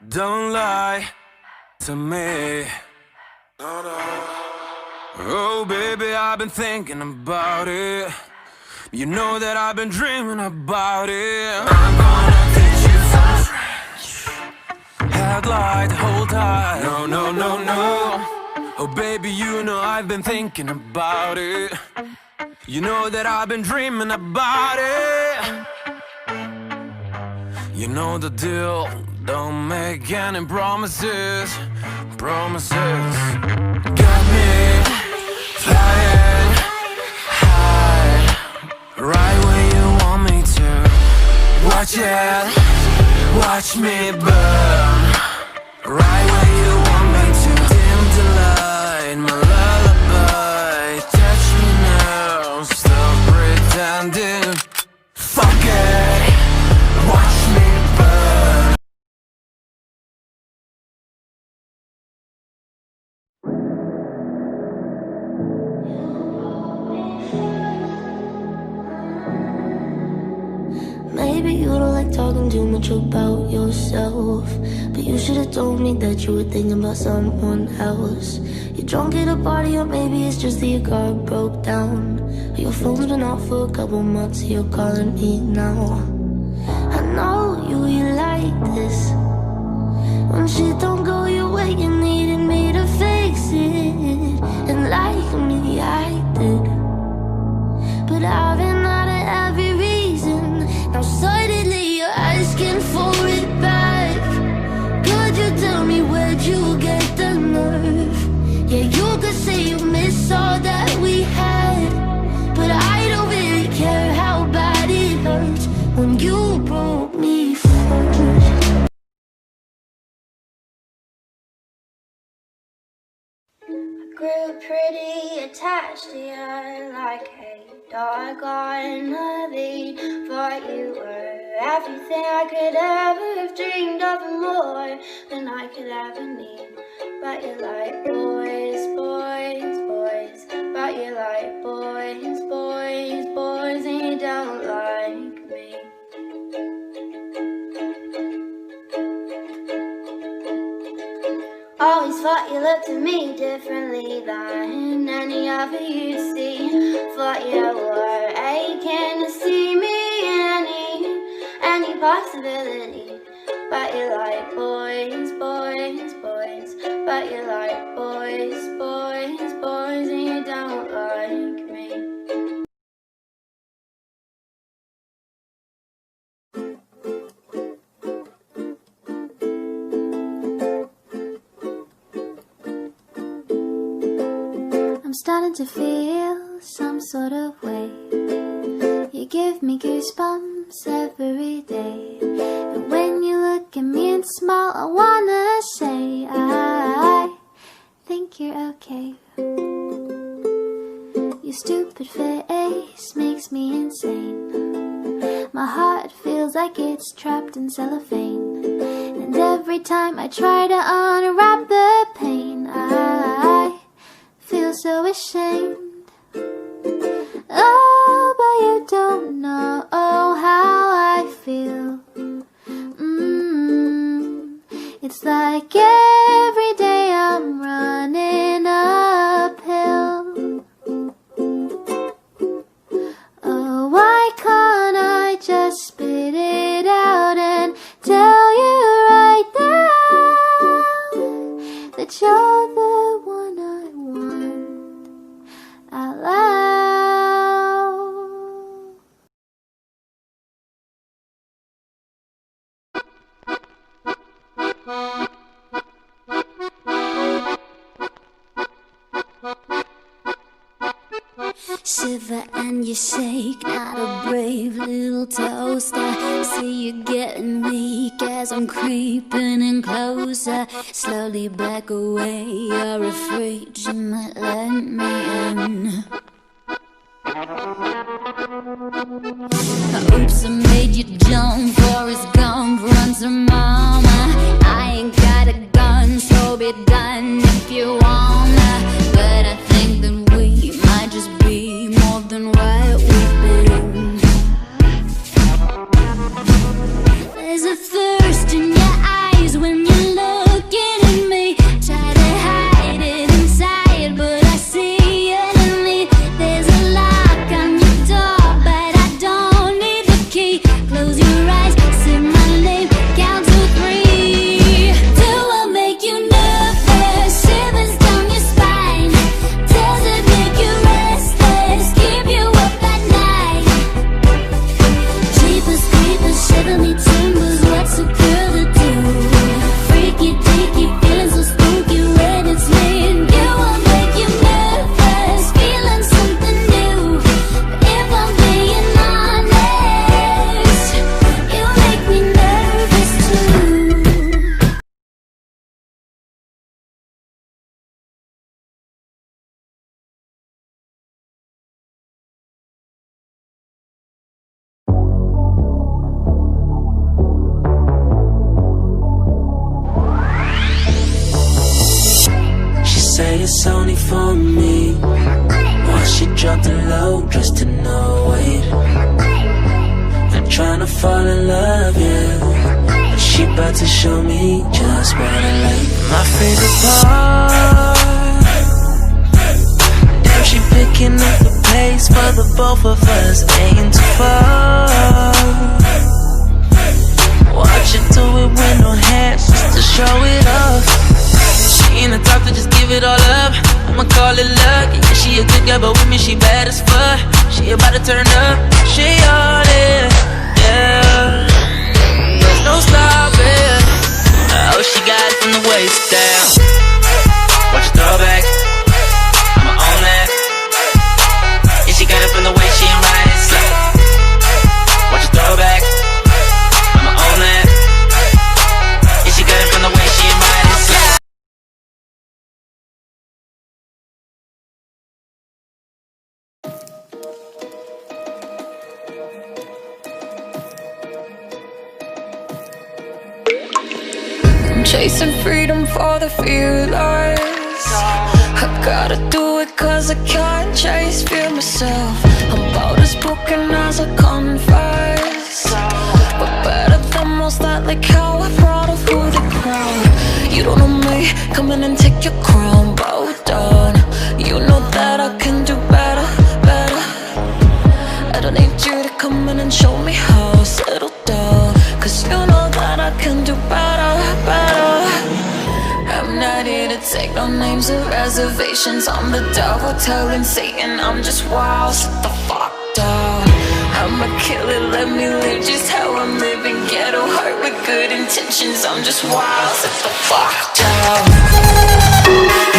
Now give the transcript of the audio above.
Don't lie to me. Oh baby, I've been thinking about it. You know that I've been dreaming about it. I'm gonna teach you some French. Head light, hold tight. No, no, no, no. Oh baby, you know I've been thinking about it. You know that I've been dreaming about it. You know the deal, don't make any promises. Promises got me flying high, right where you want me to. Watch it, watch me burn, right where you want me to. Dim the light, my lullaby. Touch me now, stop pretending. Fuck it, watch me burn. Maybe you don't like talking too much about yourself, but you should've told me that you were thinking about someone else. You're drunk at a party, or maybe it's just that your car broke down, or your phone's been off for a couple months, so you're calling me now. I know you like this. When shit don't go your way, you needed me to fix it, and like me, I did. But I've been out of every reason. Now suddenly you're asking for it back. Could you tell me where'd you get the nerve? Yeah, you could say you miss all that we had, but I don't really care how bad it hurts when you broke me first. I grew pretty attached to you like a dog on a lead. Thought you were everything I could ever have dreamed of, and more than I could ever need. But you like boys, boys, boys. But you like boys, boys, boys, and you don't like me. Always thought you looked at me differently than any other you'd see. Thought you were aching to see me in any possibility. But you like boys, boys, boys. But you like boys, boys, boys, and you don't like me. I'm starting to feel some sort of way. You give me goosebumps every day. And when you look at me and smile, I wanna say I think you're okay. Your stupid face makes me insane. My heart feels like it's trapped in cellophane, and every time I try to unwrap the pain, I feel so ashamed. Oh, but you don't know how I feel. It's like every day I'm running uphill. Oh, why can't I just spit it out and tell you right now that you're the one I want out loud? Shiver and you shake, not a brave little toast. I see you getting weak as I'm creeping in closer. Slowly back away, you're afraid you might let me in. Oops, I made you jump. Forrest Gump runs her mama. I ain't got a gun, so be done if you wanna. But I think that we might just be more than what we've been. it's only for me. Once she dropped the low just to know it. I'm tryna fall in love, yeah, but she about to show me just what I like. My favorite part, damn, she picking up the pace for the both of us, ain't too far. Watch her do it with no hands, just to show it off. She ain't the type to just give it all up, I'ma call it luck. Yeah, she a good girl, but with me she bad as fuck. She about to turn up, she all in, yeah. There's no stopping. Oh, she got it from the waist down. Watch her throw back, I'ma own that. Yeah, she got it from the way she ain't right slow. Watch her throw back, I'ma own that. Yeah, she got it from the way she ain't right slow. I'm chasing freedom for the fearless. I gotta do it cause I can't chase fear myself. I'm about as broken as I confess, but better than most, that like how I brought her through the crowd. You don't know me, come in and take your crown, bow down. You know that I can do better, better. I don't need you to come in and show me how, settle down, cause you know that I can do better, better. I'm not here to take no names or reservations. I'm the devil telling Satan I'm just wild, sit the fuck down. I'ma kill it, let me live just how I'm living. Ghetto heart with good intentions, I'm just wild, sit the fuck down.